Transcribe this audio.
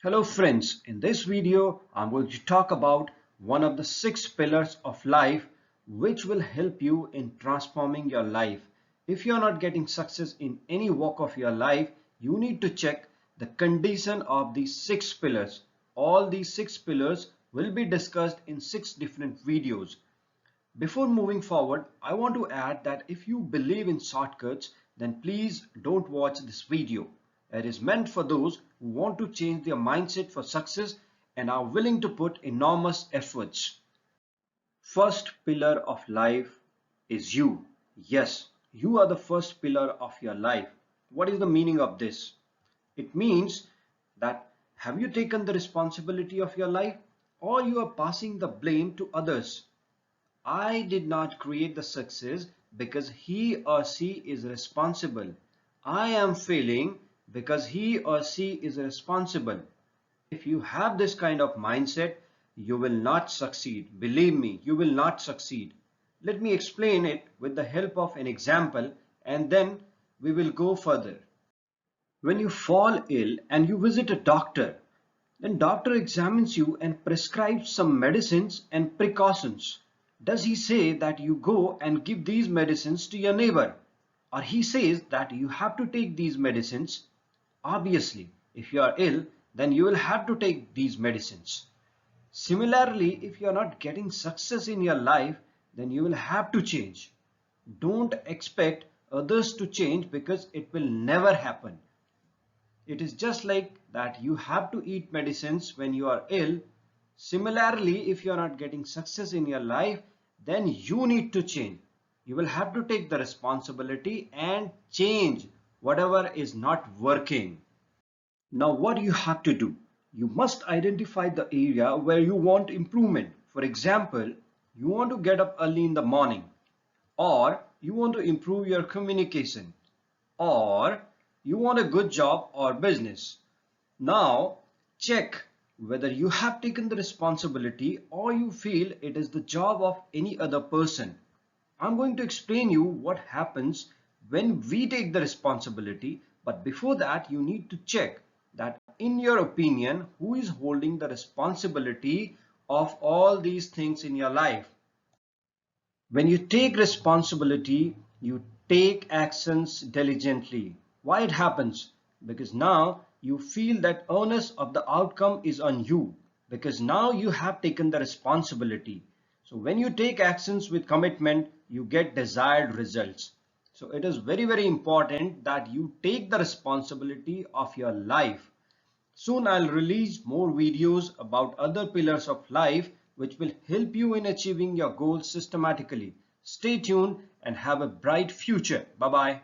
Hello friends, in this video I'm going to talk about one of the 6 pillars of life which will help you in transforming your life. If you are not getting success in any walk of your life, you need to check the condition of these 6 pillars. All these 6 pillars will be discussed in 6 different videos. Before moving forward, I want to add that if you believe in shortcuts, then please don't watch this video. It is meant for those who want to change their mindset for success and are willing to put enormous efforts. First pillar of life is you. Yes, you are the first pillar of your life. What is the meaning of this? It means that have you taken the responsibility of your life or you are passing the blame to others? I did not create the success because he or she is responsible. I am failing because he or she is responsible. If you have this kind of mindset, you will not succeed. Believe me, you will not succeed. Let me explain it with the help of an example and then we will go further. When you fall ill and you visit a doctor, then doctor examines you and prescribes some medicines and precautions. Does he say that you go and give these medicines to your neighbor? Or he says that you have to take these medicines? Obviously, if you are ill, then you will have to take these medicines. Similarly, if you are not getting success in your life, then you will have to change. Don't expect others to change because it will never happen. It is just like that you have to eat medicines when you are ill. Similarly, if you are not getting success in your life, then you need to change. You will have to take the responsibility and change whatever is not working. Now, what you have to do? You must identify the area where you want improvement. For example, you want to get up early in the morning, or you want to improve your communication, or you want a good job or business. Now, check whether you have taken the responsibility or you feel it is the job of any other person. I'm going to explain you what happens when we take the responsibility, but before that you need to check that in your opinion who is holding the responsibility of all these things in your life. When you take responsibility, you take actions diligently. Why it happens? Because now you feel that onus of the outcome is on you. Because now you have taken the responsibility. So when you take actions with commitment, you get desired results. So it is very, very important that you take the responsibility of your life. Soon I'll release more videos about other pillars of life which will help you in achieving your goals systematically. Stay tuned and have a bright future. Bye bye.